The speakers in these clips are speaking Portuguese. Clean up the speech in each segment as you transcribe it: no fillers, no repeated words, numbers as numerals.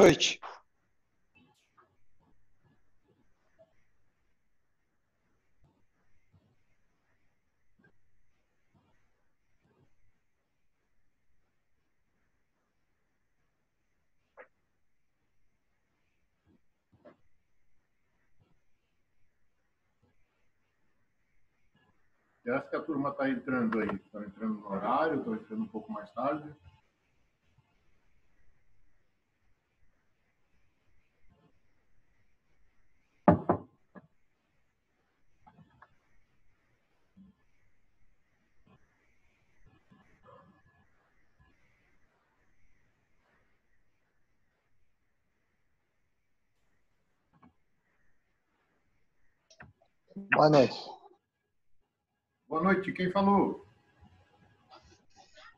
noite. Eu acho que a turma está entrando aí. Está entrando no horário, estou entrando um pouco mais tarde. Boa noite. Boa noite, quem falou?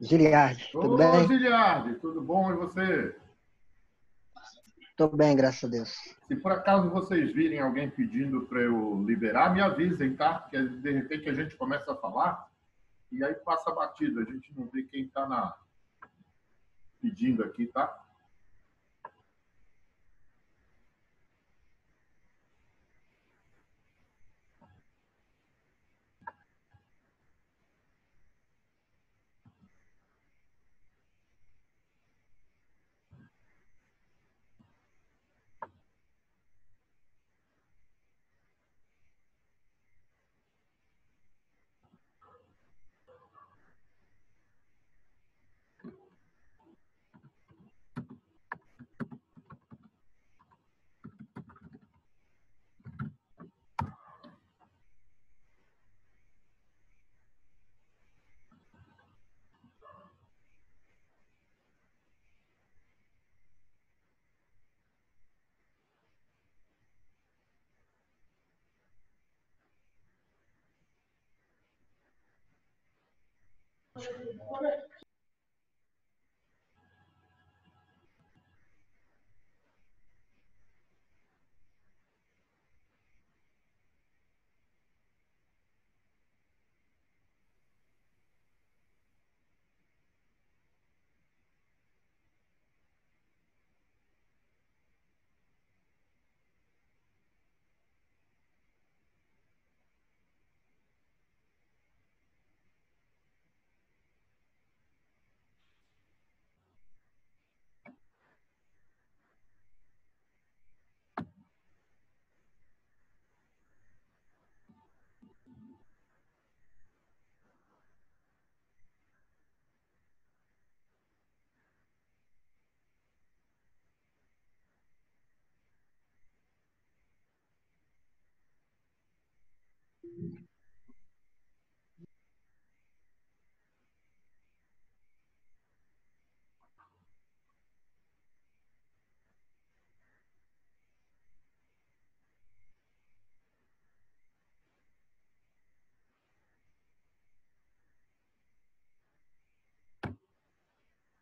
Giliardi, tudo Ô, bem? Giliardi, tudo bom? E você? Tô bem, graças a Deus. Se por acaso vocês virem alguém pedindo para eu liberar, me avisem, tá? Porque de repente a gente começa a falar e aí passa batido. A gente não vê quem está pedindo aqui, tá?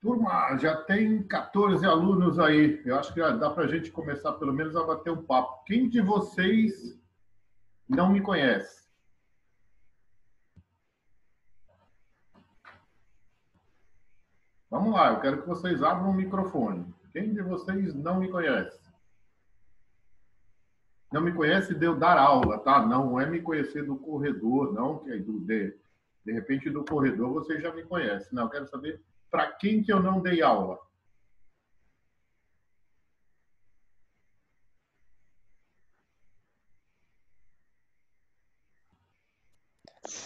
Turma, já tem 14 alunos aí. Eu acho que já dá para a gente começar pelo menos a bater um papo. Quem de vocês não me conhece? Vamos lá, eu quero que vocês abram o microfone. Quem de vocês não me conhece? Não me conhece de eu dar aula, tá? Não é me conhecer do corredor, não, que de repente do corredor vocês já me conhecem. Não, eu quero saber para quem que eu não dei aula.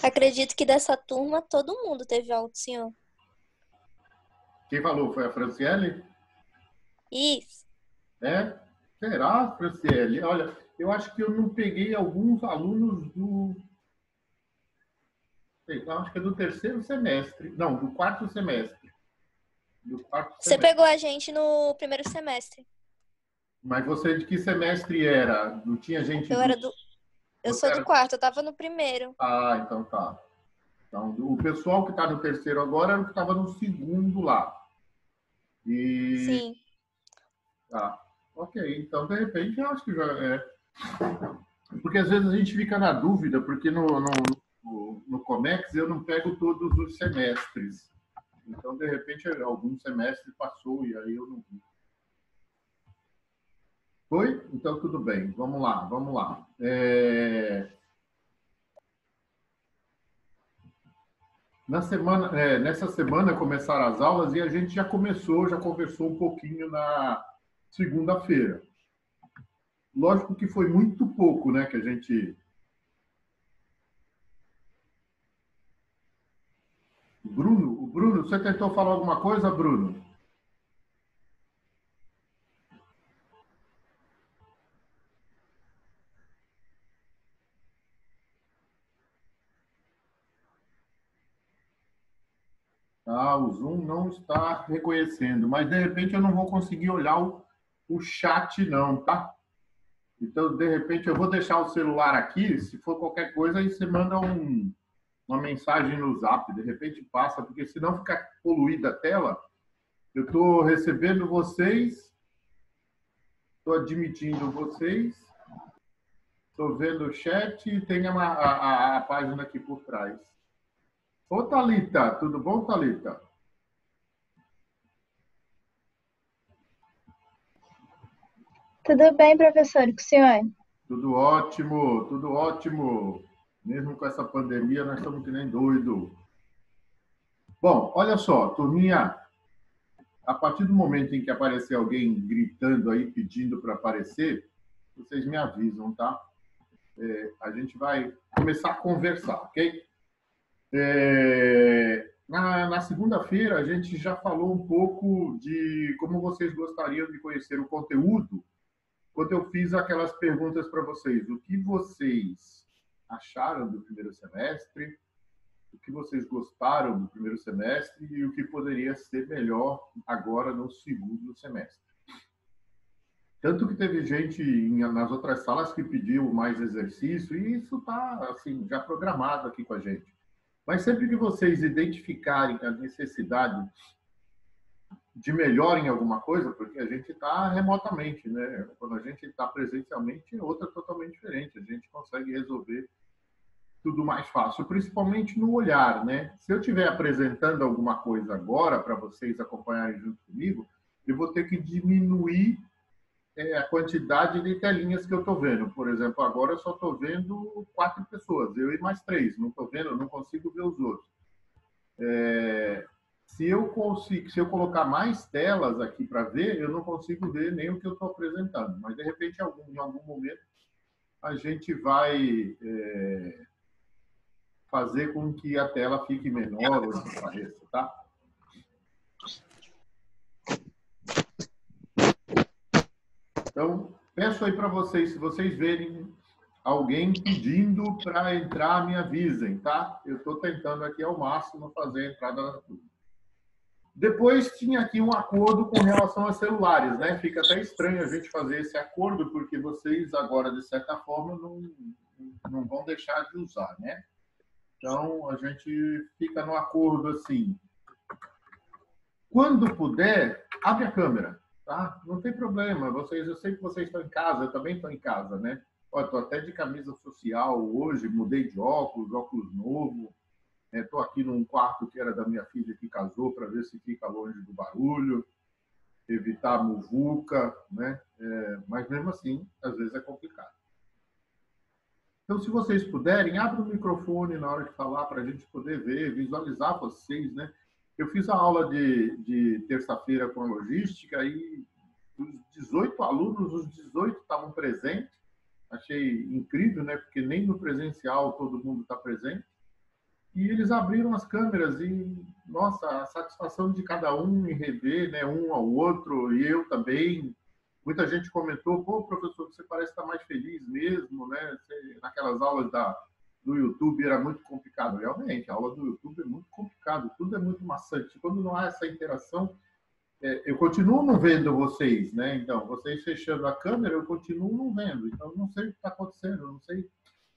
Acredito que dessa turma todo mundo teve aula do senhor. Quem falou? Foi a Franciele? Isso. É? Será, Franciele? Olha, eu acho que eu não peguei alguns alunos do... sei lá, acho que é do terceiro semestre. Não, do quarto semestre. Do quarto Você semestre. pegou a gente no primeiro semestre. Mas você de que semestre era? Não tinha gente Eu Você sou do era... quarto, eu tava no primeiro. Ah, então tá. Então, o pessoal que está no terceiro agora era o que estava no segundo lá. E... Sim. Tá. Ok, então de repente eu acho que já é. Porque às vezes a gente fica na dúvida, porque no Comex eu não pego todos os semestres. Então, de repente, algum semestre passou e aí eu não vi. Foi? Então, tudo bem. Vamos lá, vamos lá. Nessa semana começaram as aulas e a gente já conversou um pouquinho na segunda-feira. Lógico que foi muito pouco, né, que a gente... Bruno, você tentou falar alguma coisa, Bruno? Ah, o Zoom não está reconhecendo, mas de repente eu não vou conseguir olhar o chat não, tá? Então, de repente, eu vou deixar o celular aqui, se for qualquer coisa, aí você manda uma mensagem no Zap, de repente passa, porque senão fica poluída a tela. Eu estou recebendo vocês, estou admitindo vocês, estou vendo o chat e tem a página aqui por trás. Ô, Thalita, tudo bom, Thalita? Tudo bem, professor, e com o senhor? Tudo ótimo, tudo ótimo. Mesmo com essa pandemia, nós estamos que nem doido. Bom, olha só, turminha, a partir do momento em que aparecer alguém gritando aí, pedindo para aparecer, vocês me avisam, tá? A gente vai começar a conversar, ok? Na segunda-feira, a gente já falou um pouco de como vocês gostariam de conhecer o conteúdo quando eu fiz aquelas perguntas para vocês. O que vocês acharam do primeiro semestre? O que vocês gostaram do primeiro semestre e o que poderia ser melhor agora no segundo semestre? Tanto que teve gente nas outras salas que pediu mais exercício e isso está assim, já programado aqui com a gente. Mas sempre que vocês identificarem a necessidade de melhor em alguma coisa, porque a gente está remotamente, né? Quando a gente está presencialmente, é outra totalmente diferente. A gente consegue resolver tudo mais fácil, principalmente no olhar, né? Se eu estiver apresentando alguma coisa agora para vocês acompanharem junto comigo, eu vou ter que diminuir a quantidade de telinhas que eu estou vendo. Por exemplo, agora eu só estou vendo 4 pessoas, eu e mais 3. Não estou vendo, não consigo ver os outros. Se eu colocar mais telas aqui para ver, eu não consigo ver nem o que eu estou apresentando. Mas, de repente, em algum momento, a gente vai fazer com que a tela fique menor ou desapareça, tá? Então, peço aí para vocês, se vocês verem alguém pedindo para entrar, me avisem, tá? Eu estou tentando aqui ao máximo fazer a entrada da turma. Depois tinha aqui um acordo com relação a celulares, né? Fica até estranho a gente fazer esse acordo, porque vocês agora, de certa forma, não vão deixar de usar, né? Então, a gente fica no acordo assim. Quando puder, abre a câmera, tá? Não tem problema. Eu sei que vocês estão em casa, eu também estou em casa, né? Estou até de camisa social hoje, mudei de óculos novo. Estou aqui num quarto que era da minha filha que casou, para ver se fica longe do barulho, evitar a muvuca, né? Mas mesmo assim, às vezes é complicado. Então, se vocês puderem, abra o microfone na hora de falar para a gente poder ver, visualizar vocês, né? Eu fiz a aula de terça-feira com a logística e os 18 alunos, os 18 estavam presentes. Achei incrível, né? Porque nem no presencial todo mundo está presente. E eles abriram as câmeras e, nossa, a satisfação de cada um em rever, né? Um ao outro, e eu também. Muita gente comentou, pô, professor, você parece estar mais feliz mesmo, né? Naquelas aulas do YouTube era muito complicado. Realmente, a aula do YouTube é muito complicado, tudo é muito maçante. Quando não há essa interação, eu continuo não vendo vocês, né? Então, vocês fechando a câmera, eu continuo não vendo. Então, não sei o que está acontecendo, não sei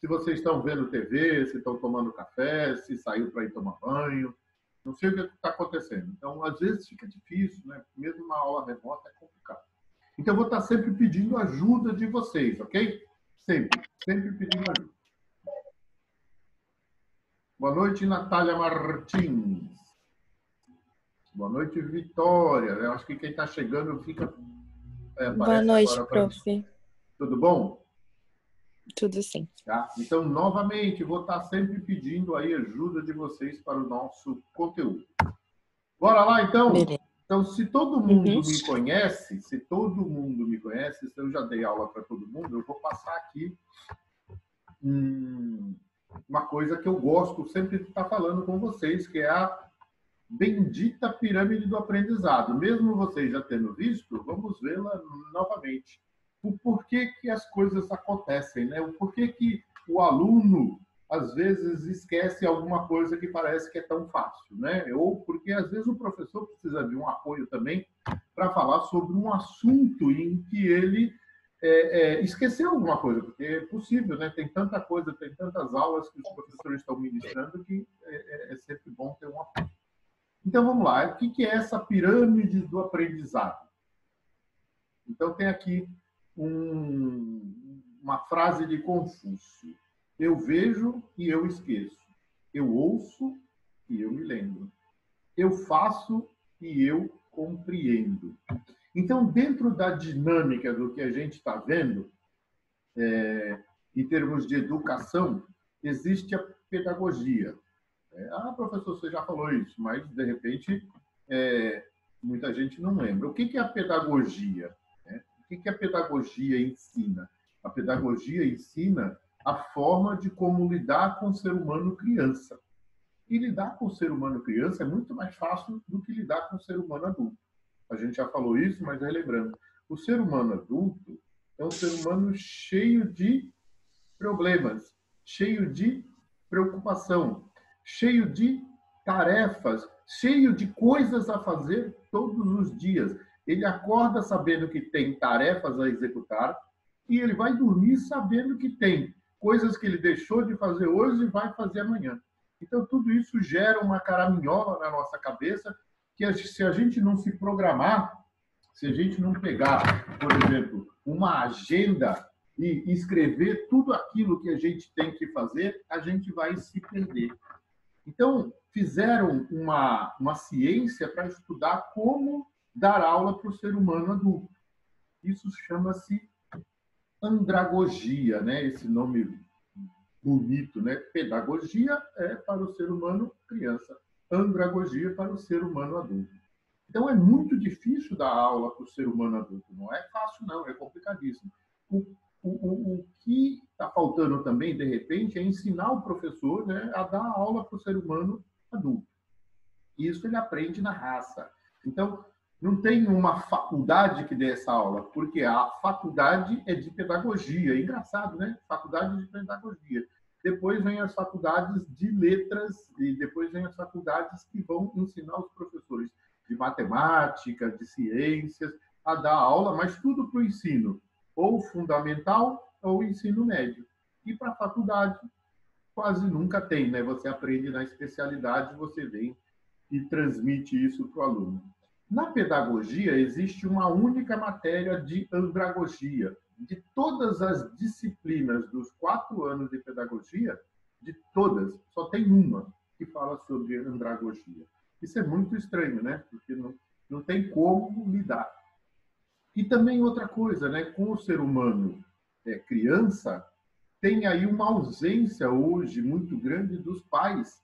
se vocês estão vendo TV, se estão tomando café, se saiu para ir tomar banho, não sei o que está acontecendo. Então, às vezes fica difícil, né? Mesmo uma aula remota é complicado. Então, eu vou estar sempre pedindo ajuda de vocês, ok? Sempre pedindo ajuda. Boa noite, Natália Martins. Boa noite, Vitória. Eu acho que quem está chegando fica Boa aparece noite, agora para mim. prof. Tudo bom? Tudo sim. Tá? Então, novamente, vou estar sempre pedindo aí ajuda de vocês para o nosso conteúdo. Bora lá, então? Beleza. Então, se todo mundo me conhece, se eu já dei aula para todo mundo, eu vou passar aqui uma coisa que eu gosto sempre de estar falando com vocês, que é a bendita pirâmide do aprendizado. Mesmo vocês já tendo visto, vamos vê-la novamente. O porquê que as coisas acontecem, né? O porquê que o aluno, às vezes, esquece alguma coisa que parece que é tão fácil, né? Ou porque, às vezes, o professor precisa de um apoio também para falar sobre um assunto em que ele esqueceu alguma coisa, porque é possível, né? Tem tanta coisa, tem tantas aulas que os professores estão ministrando que é sempre bom ter um apoio. Então, vamos lá. O que é essa pirâmide do aprendizado? Então, tem aqui uma frase de Confúcio. Eu vejo e eu esqueço. Eu ouço e eu me lembro. Eu faço e eu compreendo. Então, dentro da dinâmica do que a gente está vendo, em termos de educação, existe a pedagogia. Professor, você já falou isso, mas, de repente, muita gente não lembra. O que é a pedagogia? O que a pedagogia ensina? A pedagogia ensina a forma de como lidar com o ser humano criança. E lidar com o ser humano criança é muito mais fácil do que lidar com o ser humano adulto. A gente já falou isso, mas relembrando. O ser humano adulto é um ser humano cheio de problemas, cheio de preocupação, cheio de tarefas, cheio de coisas a fazer todos os dias. Ele acorda sabendo que tem tarefas a executar e ele vai dormir sabendo que tem coisas que ele deixou de fazer hoje e vai fazer amanhã. Então, tudo isso gera uma caraminhola na nossa cabeça que, se a gente não se programar, se a gente não pegar, por exemplo, uma agenda e escrever tudo aquilo que a gente tem que fazer, a gente vai se perder. Então, fizeram uma ciência para estudar como dar aula para o ser humano adulto. Isso chama-se andragogia, né? Esse nome bonito, né? Pedagogia é para o ser humano criança, andragogia para o ser humano adulto. Então, é muito difícil dar aula para o ser humano adulto. Não é fácil, não, é complicadíssimo. O que está faltando também, de repente, é ensinar o professor, né, a dar aula para o ser humano adulto. Isso ele aprende na raça. Então, não tem uma faculdade que dê essa aula, porque a faculdade é de pedagogia. É engraçado, né? Faculdade de pedagogia. Depois vem as faculdades de letras e depois vem as faculdades que vão ensinar os professores de matemática, de ciências, a dar aula, mas tudo para o ensino, ou fundamental ou ensino médio. E para a faculdade, quase nunca tem, né? Você aprende na especialidade, você vem e transmite isso para o aluno. Na pedagogia, existe uma única matéria de andragogia. De todas as disciplinas dos 4 anos de pedagogia, de todas, só tem uma que fala sobre andragogia. Isso é muito estranho, né? Porque não tem como lidar. E também outra coisa, né? Com o ser humano criança, tem aí uma ausência hoje muito grande dos pais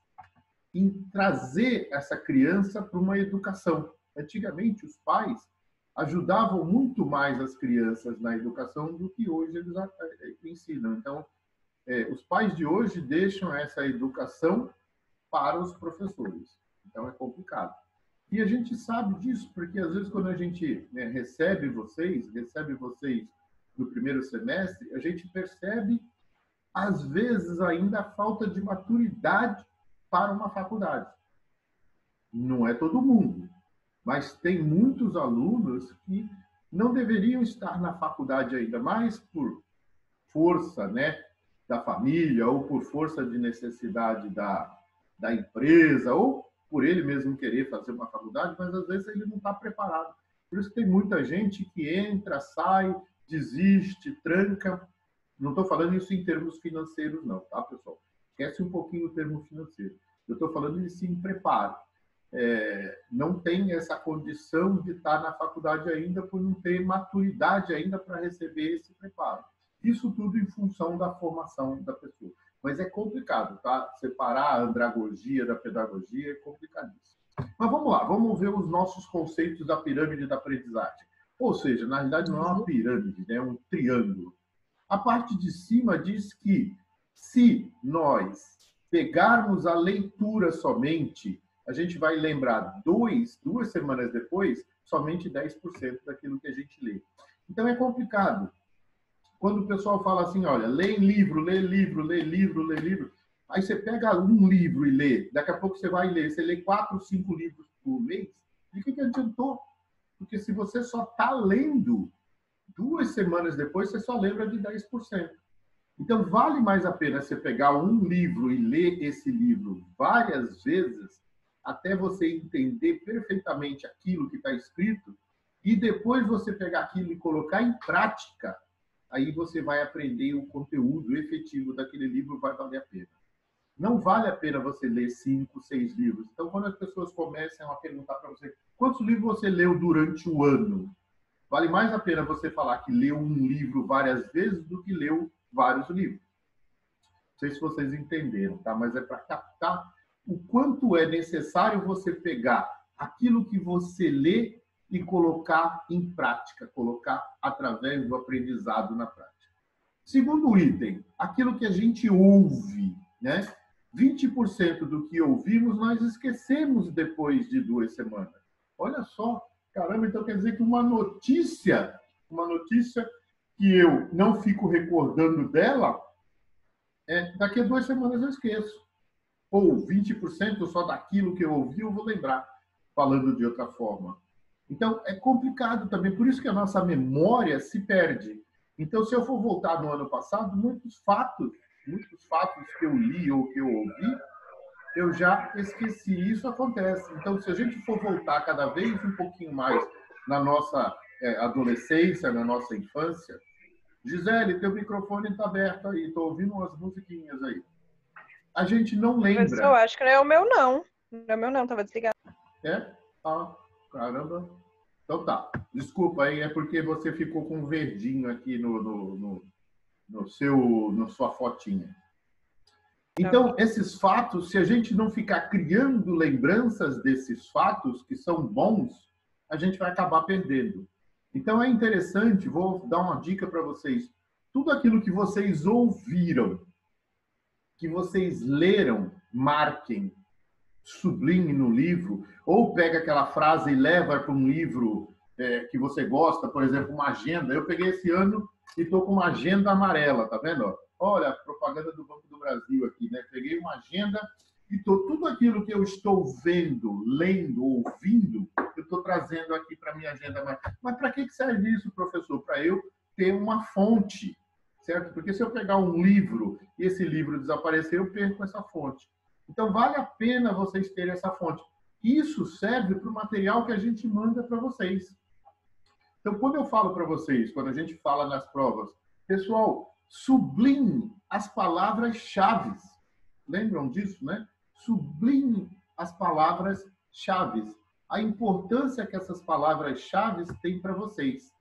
em trazer essa criança para uma educação. Antigamente, os pais ajudavam muito mais as crianças na educação do que hoje eles ensinam. Então, os pais de hoje deixam essa educação para os professores. Então, é complicado. E a gente sabe disso, porque às vezes quando a gente recebe vocês no primeiro semestre, a gente percebe, às vezes, ainda a falta de maturidade para uma faculdade. Não é todo mundo, mas tem muitos alunos que não deveriam estar na faculdade ainda, mais por força, né, da família, ou por força de necessidade da empresa, ou por ele mesmo querer fazer uma faculdade, mas às vezes ele não está preparado. Por isso que tem muita gente que entra, sai, desiste, tranca. Não estou falando isso em termos financeiros, não, tá, pessoal? Esquece um pouquinho o termo financeiro. Eu estou falando de sim preparo. não tem essa condição de estar na faculdade ainda por não ter maturidade ainda para receber esse preparo. Isso tudo em função da formação da pessoa. Mas é complicado, tá? Separar a andragogia da pedagogia é complicadíssimo. Mas vamos lá, vamos ver os nossos conceitos da pirâmide da aprendizagem. Ou seja, na realidade não é uma pirâmide, né? É um triângulo. A parte de cima diz que se nós pegarmos a leitura somente, a gente vai lembrar duas semanas depois, somente 10% daquilo que a gente lê. Então é complicado. Quando o pessoal fala assim, olha, lê livro, lê livro, lê livro, lê livro, aí você pega um livro e lê, daqui a pouco você vai ler, você lê 4, 5 livros por mês, de que adiantou? Porque se você só está lendo, 2 semanas depois você só lembra de 10%. Então, vale mais a pena você pegar um livro e ler esse livro várias vezes, até você entender perfeitamente aquilo que está escrito, e depois você pegar aquilo e colocar em prática, aí você vai aprender o conteúdo efetivo daquele livro, vai valer a pena. Não vale a pena você ler 5, 6 livros. Então, quando as pessoas começam a perguntar para você quantos livros você leu durante o ano, vale mais a pena você falar que leu um livro várias vezes do que leu vários livros. Não sei se vocês entenderam, tá? Mas é para captar o quanto é necessário você pegar aquilo que você lê e colocar em prática, colocar através do aprendizado na prática. Segundo item, aquilo que a gente ouve, né? 20% do que ouvimos nós esquecemos depois de 2 semanas. Olha só, caramba, então quer dizer que uma notícia que eu não fico recordando dela, daqui a 2 semanas eu esqueço. Ou 20% só daquilo que eu ouvi eu vou lembrar, falando de outra forma. Então, é complicado também, por isso que a nossa memória se perde. Então, se eu for voltar no ano passado, muitos fatos que eu li ou que eu ouvi, eu já esqueci. Isso acontece. Então, se a gente for voltar cada vez um pouquinho mais na nossa adolescência, na nossa infância... Gisele, teu microfone está aberto aí, estou ouvindo umas musiquinhas aí. A gente não lembra. Eu acho que não é o meu, não. Não é o meu, não, estava desligado. Ah, caramba. Então tá. Desculpa aí, é porque você ficou com um verdinho aqui na sua fotinha. Então, esses fatos, se a gente não ficar criando lembranças desses fatos que são bons, a gente vai acabar perdendo. Então, é interessante, vou dar uma dica para vocês. Tudo aquilo que vocês ouviram, que vocês leram, marquem, sublinhe no livro, ou pega aquela frase e leva para um livro que você gosta, por exemplo, uma agenda. Eu peguei esse ano e estou com uma agenda amarela, tá vendo? Olha a propaganda do Banco do Brasil aqui, né? Peguei uma agenda e tudo aquilo que eu estou vendo, lendo, ouvindo, eu estou trazendo aqui para a minha agenda. Mas para que serve isso, professor? Para eu ter uma fonte, certo? Porque se eu pegar um livro e esse livro desaparecer, eu perco essa fonte. Então, vale a pena vocês terem essa fonte. Isso serve para o material que a gente manda para vocês. Então, quando eu falo para vocês, quando a gente fala nas provas, pessoal, sublinhe as palavras-chave. Lembram disso, né? Sublinhe as palavras-chave. A importância que essas palavras-chave têm para vocês.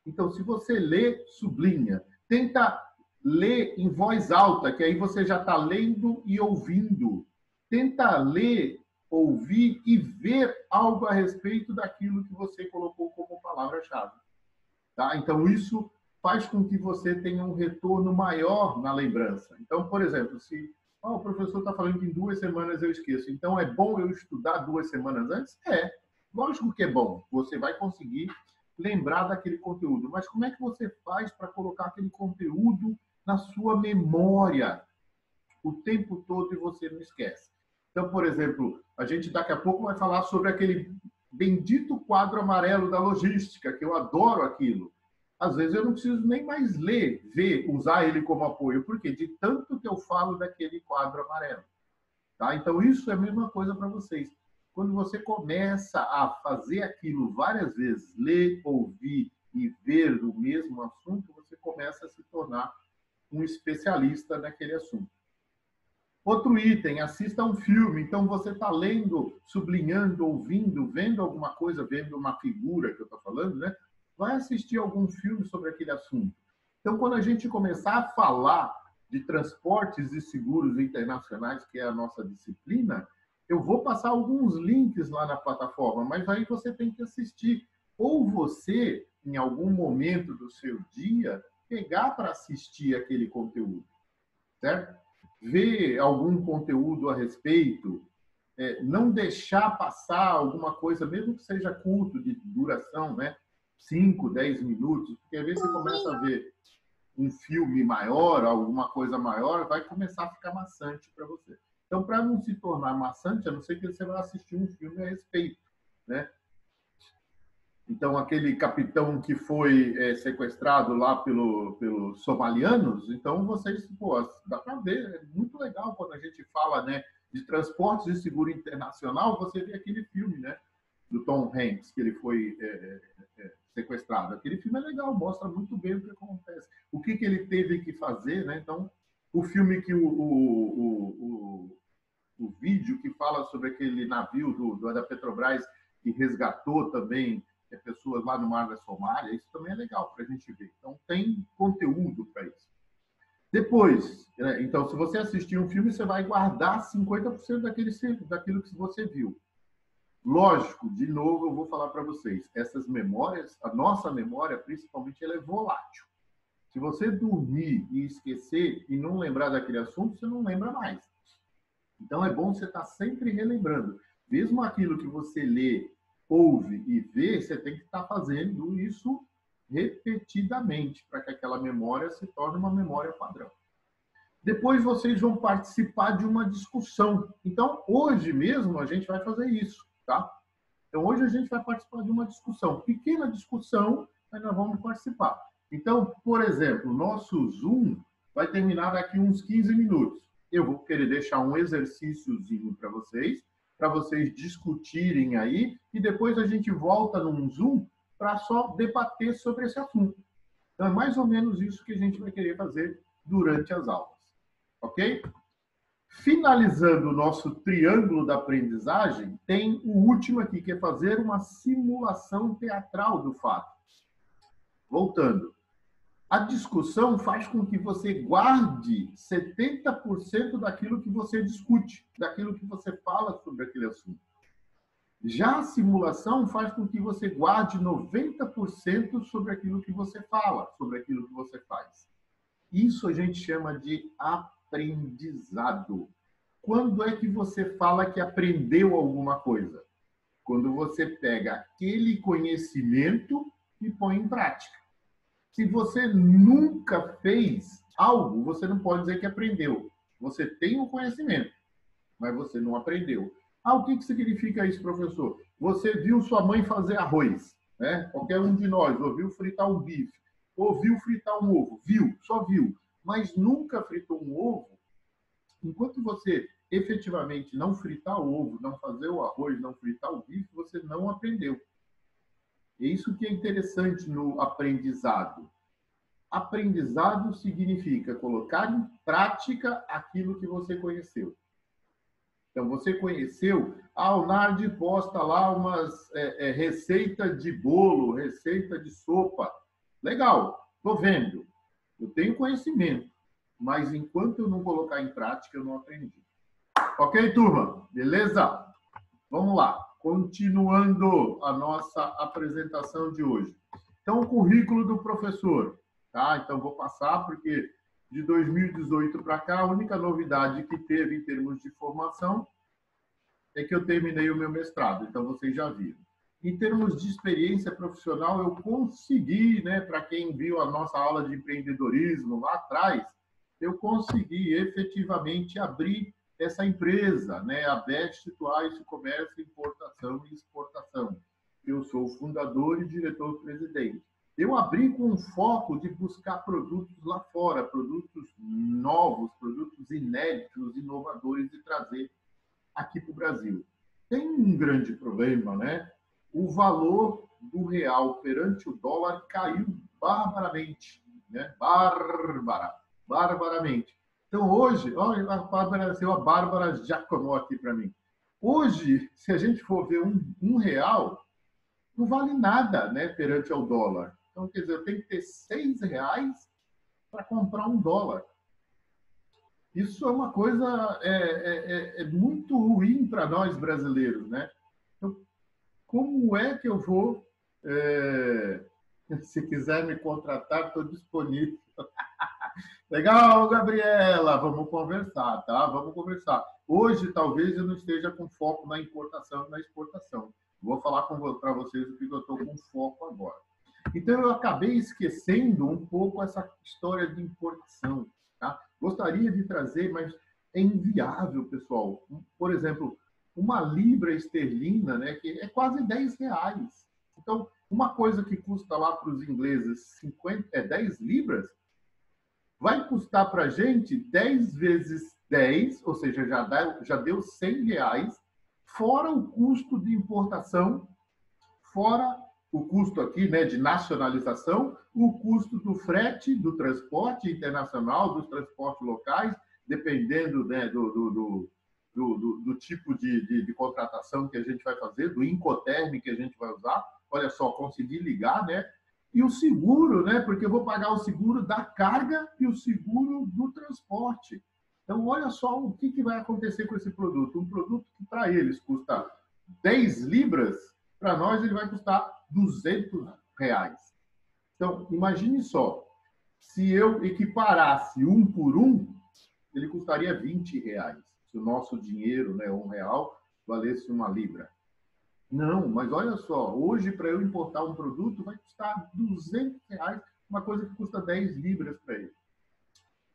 Então, se você lê, sublinha. Tenta ler em voz alta, que aí você já está lendo e ouvindo. Tenta ler, ouvir e ver algo a respeito daquilo que você colocou como palavra-chave. Tá? Então, isso faz com que você tenha um retorno maior na lembrança. Então, por exemplo, se o professor está falando que em 2 semanas eu esqueço, então é bom eu estudar 2 semanas antes? Lógico que é bom. Você vai conseguir lembrar daquele conteúdo. Mas como é que você faz para colocar aquele conteúdo na sua memória o tempo todo e você não esquece? Então, por exemplo, a gente daqui a pouco vai falar sobre aquele bendito quadro amarelo da logística, que eu adoro aquilo. Às vezes eu não preciso nem mais ler, ver, usar ele como apoio, porque de tanto que eu falo daquele quadro amarelo. Tá? Então, isso é a mesma coisa para vocês. Quando você começa a fazer aquilo várias vezes, ler, ouvir e ver o mesmo assunto, você começa a se tornar um especialista naquele assunto. Outro item, assista um filme. Então, você está lendo, sublinhando, ouvindo, vendo alguma coisa, vendo uma figura que eu estou falando, né? Vai assistir algum filme sobre aquele assunto. Então, quando a gente começar a falar de transportes e seguros internacionais, que é a nossa disciplina, eu vou passar alguns links lá na plataforma, mas aí você tem que assistir. Ou você, em algum momento do seu dia, pegar para assistir aquele conteúdo, certo? Ver algum conteúdo a respeito, não deixar passar alguma coisa, mesmo que seja curto, de duração, né? 5, 10 minutos, porque às vezes você começa a ver um filme maior, alguma coisa maior, vai começar a ficar maçante para você. Então, para não se tornar maçante, a não ser que você vá assistir um filme a respeito, né? Então, aquele capitão que foi sequestrado lá pelos somalianos, então vocês, pô, dá para ver, é muito legal quando a gente fala, né, de transportes e seguro internacional, você vê aquele filme, né, do Tom Hanks, que ele foi sequestrado. Aquele filme é legal, mostra muito bem o que acontece, o que ele teve que fazer, né? Então, o filme que o vídeo que fala sobre aquele navio da Petrobras que resgatou também pessoas lá no mar da Somália, isso também é legal para a gente ver. Então, tem conteúdo para isso. Depois, né, então, se você assistir um filme, você vai guardar 50% daquilo que você viu. Lógico, de novo, eu vou falar para vocês, essas memórias, a nossa memória, principalmente, ela é volátil. Se você dormir e esquecer e não lembrar daquele assunto, você não lembra mais. Então, é bom você estar sempre relembrando. Mesmo aquilo que você lê, ouve e vê, você tem que estar fazendo isso repetidamente para que aquela memória se torne uma memória padrão. Depois vocês vão participar de uma discussão. Então, hoje mesmo a gente vai fazer isso, tá? Então, hoje a gente vai participar de uma discussão. Pequena discussão, mas nós vamos participar. Então, por exemplo, nosso Zoom vai terminar daqui uns 15 minutos. Eu vou querer deixar um exercíciozinho para vocês discutirem aí, e depois a gente volta num Zoom para só debater sobre esse assunto. Então, é mais ou menos isso que a gente vai querer fazer durante as aulas. Ok? Finalizando o nosso triângulo da aprendizagem, tem o último aqui, que é fazer uma simulação teatral do fato. Voltando. A discussão faz com que você guarde 70% daquilo que você discute, daquilo que você fala sobre aquele assunto. Já a simulação faz com que você guarde 90% sobre aquilo que você fala, sobre aquilo que você faz. Isso a gente chama de aprendizado. Quando é que você fala que aprendeu alguma coisa? Quando você pega aquele conhecimento e põe em prática. Se você nunca fez algo, você não pode dizer que aprendeu. Você tem o conhecimento, mas você não aprendeu. Ah, o que significa isso, professor? Você viu sua mãe fazer arroz, né? Qualquer um de nós ouviu fritar um bife, ouviu fritar um ovo, viu, só viu, mas nunca fritou um ovo. Enquanto você efetivamente não fritar o ovo, não fazer o arroz, não fritar o bife, você não aprendeu. É isso que é interessante no aprendizado. Aprendizado significa colocar em prática aquilo que você conheceu. Então, você conheceu, o Nardi posta lá umas receita de bolo, receita de sopa. Legal, estou vendo. Eu tenho conhecimento, mas enquanto eu não colocar em prática, eu não aprendi. Ok, turma? Beleza? Vamos lá. Continuando a nossa apresentação de hoje. Então, o currículo do professor. Tá? Então, vou passar, porque de 2018 para cá, a única novidade que teve em termos de formação é que eu terminei o meu mestrado. Então, vocês já viram. Em termos de experiência profissional, eu consegui, né, para quem viu a nossa aula de empreendedorismo lá atrás, eu consegui efetivamente abrir essa empresa, né, a Best Twice Comércio, Importação e Exportação. Eu sou o fundador e diretor-presidente. Eu abri com um foco de buscar produtos lá fora, produtos novos, produtos inéditos, inovadores, e trazer aqui para o Brasil. Tem um grande problema, né? O valor do real perante o dólar caiu barbaramente, né? Barbaramente. Então, hoje, olha, a Bárbara Giacomo aqui para mim. Hoje, se a gente for ver um real, não vale nada, né, perante ao dólar. Então, quer dizer, eu tenho que ter R$ 6 para comprar um dólar. Isso é uma coisa muito ruim para nós brasileiros, né? Então, como é que eu vou... se quiser me contratar, estou disponível. Legal, Gabriela, vamos conversar, tá? Vamos conversar. Hoje, talvez eu não esteja com foco na importação e na exportação. Vou falar para vocês o que eu estou com foco agora. Então, eu acabei esquecendo um pouco essa história de importação, tá? Gostaria de trazer, mas é inviável, pessoal. Por exemplo, uma libra esterlina, né, que é quase R$ 10. Então, uma coisa que custa lá para os ingleses 10 libras, vai custar para a gente 10 vezes 10, ou seja, já deu R$ 100, fora o custo de importação, fora o custo aqui, né, de nacionalização, o custo do frete, do transporte internacional, dos transportes locais, dependendo, né, do tipo de contratação que a gente vai fazer, do Incoterm que a gente vai usar. Olha só, consegui ligar, né? E o seguro, né? Porque eu vou pagar o seguro da carga e o seguro do transporte. Então, olha só o que vai acontecer com esse produto. Um produto que para eles custa 10 libras, para nós ele vai custar R$ 200. Então, imagine só, se eu equiparasse um por um, ele custaria R$ 20. Se o nosso dinheiro, né, R$ 1, valesse uma libra. Não, mas olha só, hoje para eu importar um produto vai custar R$ 200, uma coisa que custa 10 libras para ele.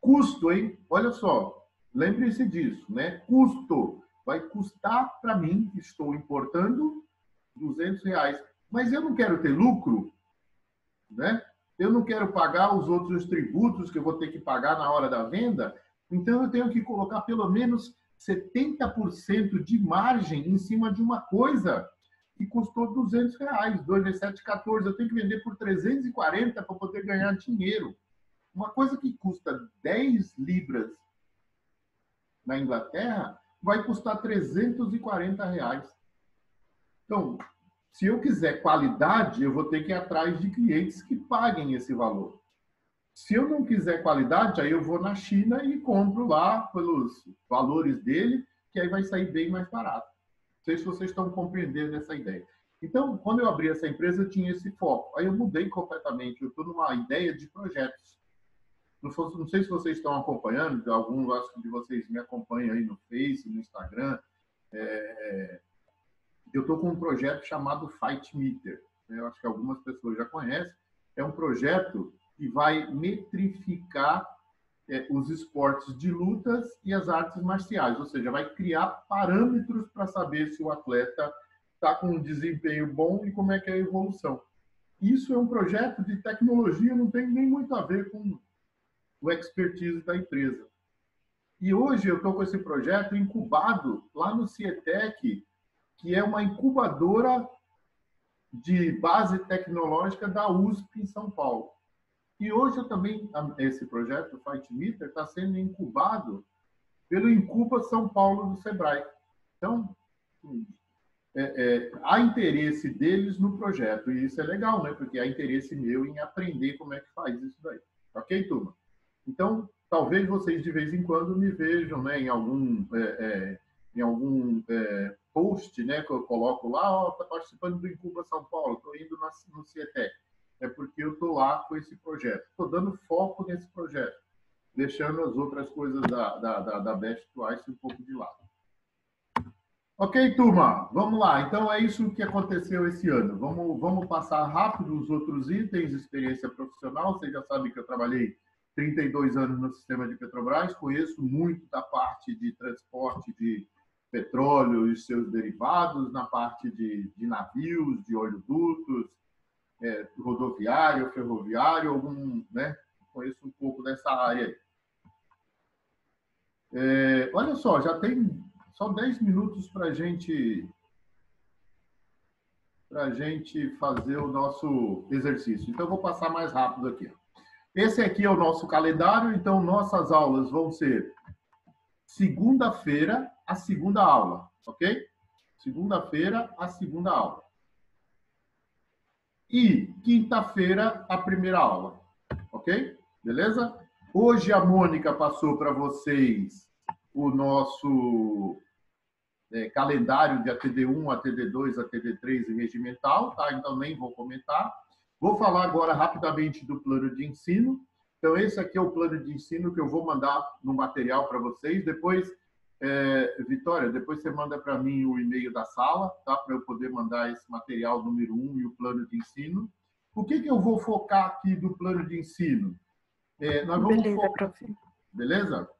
Custo, hein? Olha só, lembre-se disso, né? Custo vai custar para mim, que estou importando, R$ 200. Mas eu não quero ter lucro, né? Eu não quero pagar os outros tributos que eu vou ter que pagar na hora da venda, então eu tenho que colocar pelo menos 70% de margem em cima de uma coisa que custou R$ 200. 2 vezes 7, 14. Eu tenho que vender por 340 para poder ganhar dinheiro. Uma coisa que custa 10 libras na Inglaterra vai custar R$ 340. Então, se eu quiser qualidade, eu vou ter que ir atrás de clientes que paguem esse valor. Se eu não quiser qualidade, aí eu vou na China e compro lá pelos valores dele, que aí vai sair bem mais barato. Não sei se vocês estão compreendendo essa ideia. Então, quando eu abri essa empresa, eu tinha esse foco. Aí eu mudei completamente. Eu estou numa ideia de projetos. Não sei se vocês estão acompanhando, alguns de vocês me acompanham aí no Face, no Instagram. Eu estou com um projeto chamado Fight Meter. Eu acho que algumas pessoas já conhecem. É um projeto que vai metrificar os esportes de lutas e as artes marciais, ou seja, vai criar parâmetros para saber se o atleta está com um desempenho bom e como é que é a evolução. Isso é um projeto de tecnologia, não tem nem muito a ver com o expertise da empresa. E hoje eu estou com esse projeto incubado lá no CIETEC, que é uma incubadora de base tecnológica da USP em São Paulo. E hoje eu também, esse projeto, o Fight Meter, está sendo incubado pelo Incuba São Paulo do Sebrae. Então, há interesse deles no projeto, e isso é legal, né? Porque há interesse meu em aprender como é que faz isso daí. Ok, turma? Então, talvez vocês de vez em quando me vejam, né, em algum post, né, que eu coloco lá, está participando do Incuba São Paulo, estou indo no CIETEC. É porque eu estou lá com esse projeto. Estou dando foco nesse projeto, deixando as outras coisas da Best Twice um pouco de lado. Ok, turma? Vamos lá. Então, é isso que aconteceu esse ano. Vamos passar rápido os outros itens, experiência profissional. Vocês já sabem que eu trabalhei 32 anos no sistema de Petrobras, conheço muito da parte de transporte de petróleo e seus derivados, na parte de navios, de oleodutos, rodoviário, ferroviário, né? Conheço um pouco dessa área aí. Olha só, já tem só 10 minutos para a gente fazer o nosso exercício. Então, eu vou passar mais rápido aqui. Esse aqui é o nosso calendário, então nossas aulas vão ser segunda-feira, a segunda aula, ok? Segunda-feira, a segunda aula. E quinta-feira, a primeira aula, ok? Beleza? Hoje a Mônica passou para vocês o nosso calendário de ATD1, ATD2, ATD3 e regimental, tá? Então nem vou comentar. Vou falar agora rapidamente do plano de ensino. Então esse aqui é o plano de ensino que eu vou mandar no material para vocês. Depois, Vitória, depois você manda para mim o e-mail da sala, tá? Para eu poder mandar esse material número 1 e o plano de ensino. O que eu vou focar aqui do plano de ensino? Nós vamos Beleza, prof. Beleza?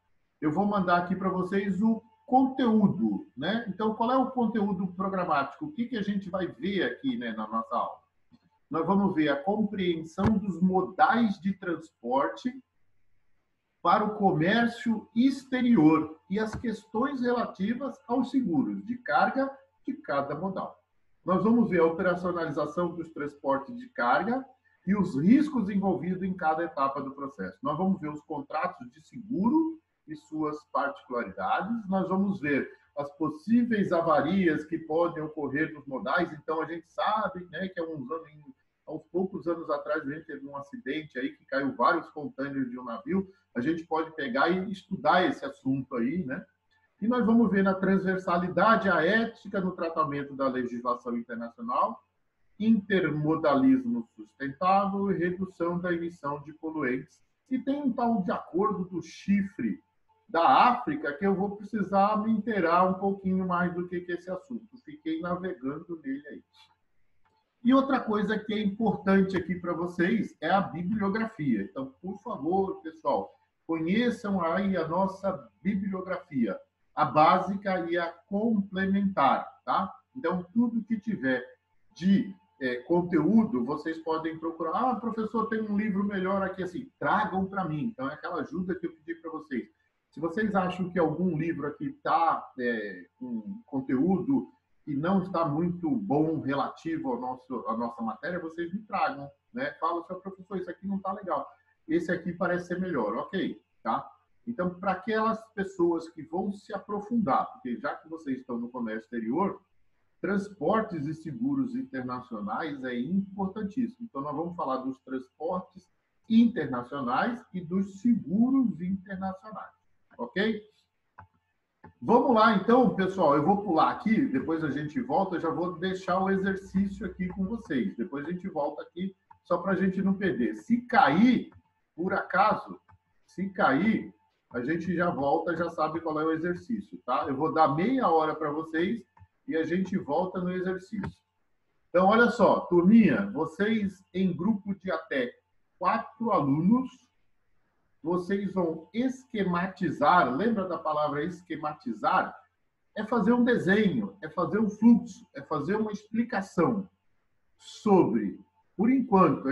Eu vou mandar aqui para vocês o conteúdo, né? Então, qual é o conteúdo programático? O que a gente vai ver aqui, né, na nossa aula? Nós vamos ver a compreensão dos modais de transporte para o comércio exterior e as questões relativas aos seguros de carga de cada modal. Nós vamos ver a operacionalização dos transportes de carga e os riscos envolvidos em cada etapa do processo. Nós vamos ver os contratos de seguro e suas particularidades. Nós vamos ver as possíveis avarias que podem ocorrer nos modais. Então, a gente sabe, né, que aos poucos anos atrás a gente teve um acidente aí que caiu vários contêineres de um navio. A gente pode pegar e estudar esse assunto aí, né? E nós vamos ver na transversalidade a ética no tratamento da legislação internacional, intermodalismo sustentável e redução da emissão de poluentes. E tem um tal de acordo do chifre da África que eu vou precisar me inteirar um pouquinho mais do que esse assunto. Fiquei navegando nele aí. E outra coisa que é importante aqui para vocês é a bibliografia. Então, por favor, pessoal, conheçam aí a nossa bibliografia, a básica e a complementar, tá? Então, tudo que tiver de conteúdo, vocês podem procurar. Ah, professor, tem um livro melhor aqui, assim, tragam para mim. Então, é aquela ajuda que eu pedi para vocês. Se vocês acham que algum livro aqui está com conteúdo que não está muito bom relativo à nossa matéria, vocês me tragam, né? Fala, seu professor, isso aqui não está legal. Esse aqui parece ser melhor, ok, tá? Então, para aquelas pessoas que vão se aprofundar, porque já que vocês estão no comércio exterior, transportes e seguros internacionais é importantíssimo. Então, nós vamos falar dos transportes internacionais e dos seguros internacionais, ok? Vamos lá, então, pessoal. Eu vou pular aqui, depois a gente volta. Eu já vou deixar o exercício aqui com vocês. Depois a gente volta aqui, só para a gente não perder. Se cair, por acaso, se cair, a gente já volta, já sabe qual é o exercício, tá? Eu vou dar meia hora para vocês e a gente volta no exercício. Então, olha só, turminha, vocês em grupo de até 4 alunos, vocês vão esquematizar, lembra da palavra esquematizar? É fazer um desenho, é fazer um fluxo, é fazer uma explicação sobre, por enquanto,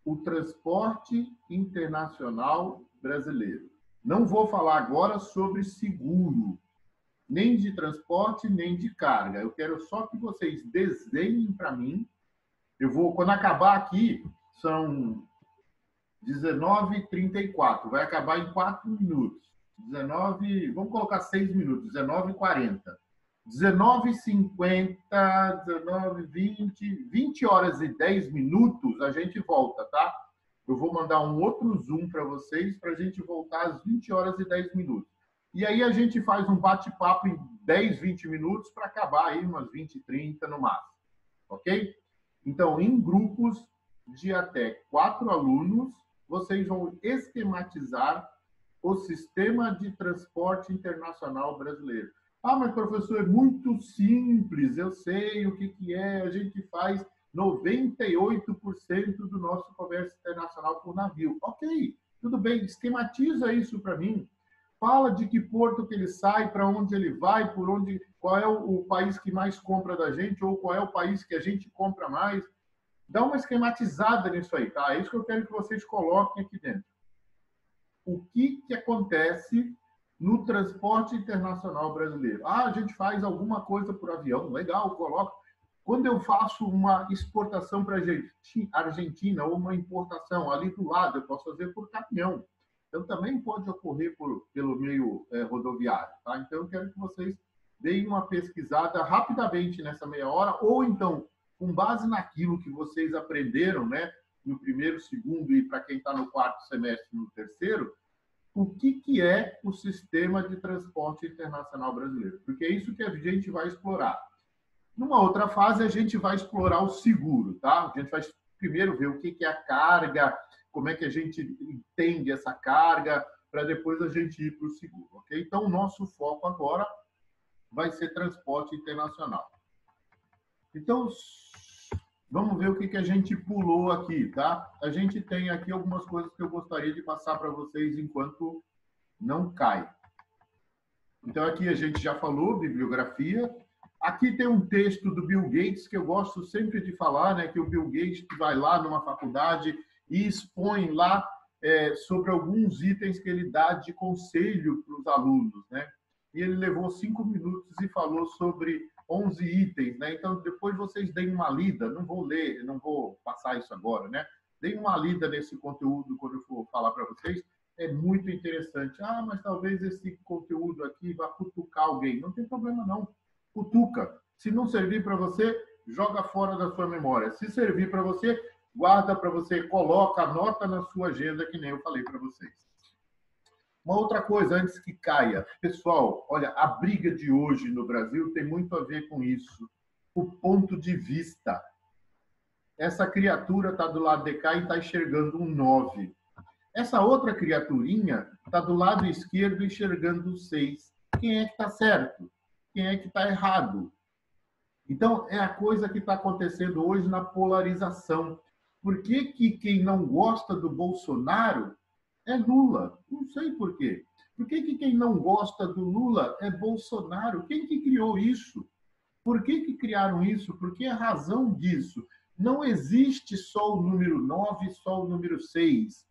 o transporte internacional brasileiro. Não vou falar agora sobre seguro, nem de transporte, nem de carga. Eu quero só que vocês desenhem para mim. Quando acabar aqui, são 19h34, vai acabar em 4 minutos. 19, vamos colocar 6 minutos, 19h40. 19h50, 19h20, 20 horas e 10 minutos, a gente volta, tá? Eu vou mandar um outro Zoom para vocês, para a gente voltar às 20 horas e 10 minutos. E aí a gente faz um bate-papo em 10, 20 minutos para acabar aí umas 20, 30 no máximo. Ok? Então, em grupos de até 4 alunos, vocês vão esquematizar o sistema de transporte internacional brasileiro. Ah, mas professor, é muito simples, eu sei o que é, a gente faz 98% do nosso comércio internacional por navio. Ok, tudo bem, esquematiza isso para mim. Fala de que porto que ele sai, para onde ele vai, qual é o país que mais compra da gente, ou qual é o país que a gente compra mais. Dá uma esquematizada nisso aí, tá? É isso que eu quero que vocês coloquem aqui dentro. O que acontece no transporte internacional brasileiro? Ah, a gente faz alguma coisa por avião, legal, coloca. Quando eu faço uma exportação para a Argentina ou uma importação ali do lado, eu posso fazer por caminhão. Então, também pode ocorrer pelo meio rodoviário. Tá? Então, eu quero que vocês deem uma pesquisada rapidamente nessa meia hora, ou então, com base naquilo que vocês aprenderam, né, no primeiro, segundo e para quem está no quarto semestre, no terceiro, o que é o sistema de transporte internacional brasileiro. Porque é isso que a gente vai explorar. Numa outra fase, a gente vai explorar o seguro, tá? A gente vai primeiro ver o que é a carga, como é que a gente entende essa carga, para depois a gente ir para o seguro, ok? Então, o nosso foco agora vai ser transporte internacional. Então, vamos ver o que a gente pulou aqui, tá? A gente tem aqui algumas coisas que eu gostaria de passar para vocês enquanto não cai. Então, aqui a gente já falou, bibliografia. Aqui tem um texto do Bill Gates, que eu gosto sempre de falar, né? Que o Bill Gates vai lá numa faculdade e expõe lá sobre alguns itens que ele dá de conselho para os alunos, né? E ele levou 5 minutos e falou sobre 11 itens, né? Então, depois vocês deem uma lida, não vou ler, não vou passar isso agora, né? Deem uma lida nesse conteúdo quando eu for falar para vocês, é muito interessante. Ah, mas talvez esse conteúdo aqui vá cutucar alguém. Não tem problema, não. Cutuca. Se não servir para você, joga fora da sua memória. Se servir para você, guarda para você, coloca, anota na sua agenda, que nem eu falei para vocês. Uma outra coisa, antes que caia. Pessoal, olha, a briga de hoje no Brasil tem muito a ver com isso. O ponto de vista. Essa criatura está do lado de cá e está enxergando um 9. Essa outra criaturinha está do lado esquerdo enxergando um 6. Quem é que está certo? Quem é que está errado? Então, é a coisa que está acontecendo hoje na polarização. Por que quem não gosta do Bolsonaro é Lula? Não sei por quê. Por que quem não gosta do Lula é Bolsonaro? Quem que criou isso? Por que criaram isso? Por que a razão disso? Não existe só o número 9, só o número 6.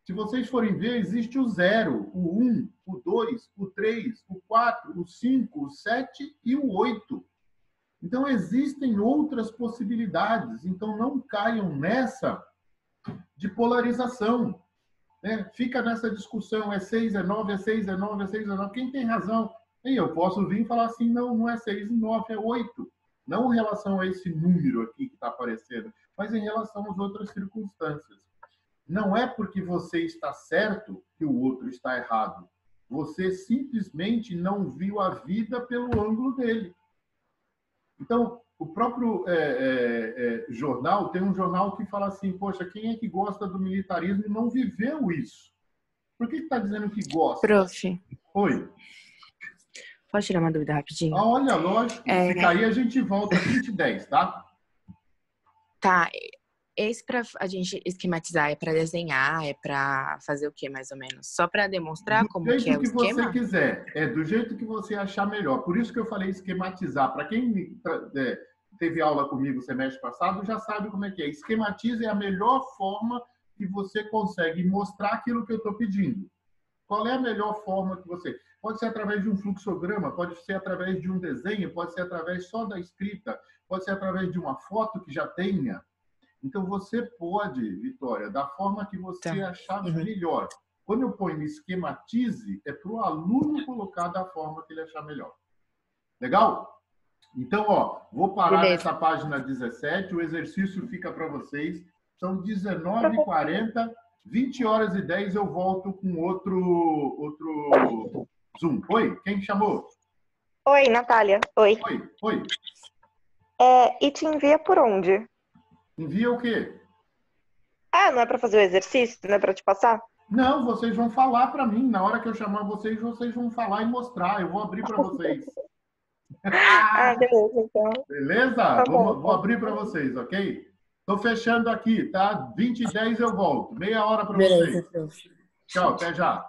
Se vocês forem ver, existe o 0, o 1, o 2, o 3, o 4, o 5, o 7 e o 8. Então, existem outras possibilidades. Então, não caiam nessa de polarização. Né? Fica nessa discussão, é 6, é 9, é 6, é 9, é 6, é 9. Quem tem razão? E eu posso vir e falar assim, não, não é 6 e 9, é 8. Não em relação a esse número aqui que está aparecendo, mas em relação às outras circunstâncias. Não é porque você está certo que o outro está errado. Você simplesmente não viu a vida pelo ângulo dele. Então, o próprio jornal, tem um jornal que fala assim, poxa, quem é que gosta do militarismo e não viveu isso? Por que está dizendo que gosta? Prof. Oi. Pode tirar uma dúvida rapidinho? Ah, olha, lógico. Se cair, a gente volta 20 e 10, tá? Tá. Esse para a gente esquematizar é para desenhar, é para fazer o que mais ou menos? Só para demonstrar como que é o esquema? Do jeito que você quiser, do jeito que você achar melhor. Por isso que eu falei esquematizar. Para quem teve aula comigo semestre passado, já sabe como é que é. Esquematiza é a melhor forma que você consegue mostrar aquilo que eu estou pedindo. Qual é a melhor forma que você... Pode ser através de um fluxograma, pode ser através de um desenho, pode ser através só da escrita, pode ser através de uma foto que já tenha. Então, você pode, Vitória, da forma que você achar melhor. Quando eu ponho esquematize, é para o aluno colocar da forma que ele achar melhor. Legal? Então, ó, vou parar nessa página 17, o exercício fica para vocês. São 19h40, 20 horas e 10 eu volto com outro Zoom. Oi, quem chamou? Oi, Natália. Oi. Oi. E te envia por onde? Envia o quê? Ah, não é para fazer o exercício? Não é para te passar? Não, vocês vão falar para mim. Na hora que eu chamar vocês vão falar e mostrar. Eu vou abrir para vocês. Beleza, então. Beleza? Tá bom. Vou abrir para vocês, ok? Estou fechando aqui, tá? 20 e 10 eu volto. Meia hora para vocês. Beleza, prof. Tchau, até já.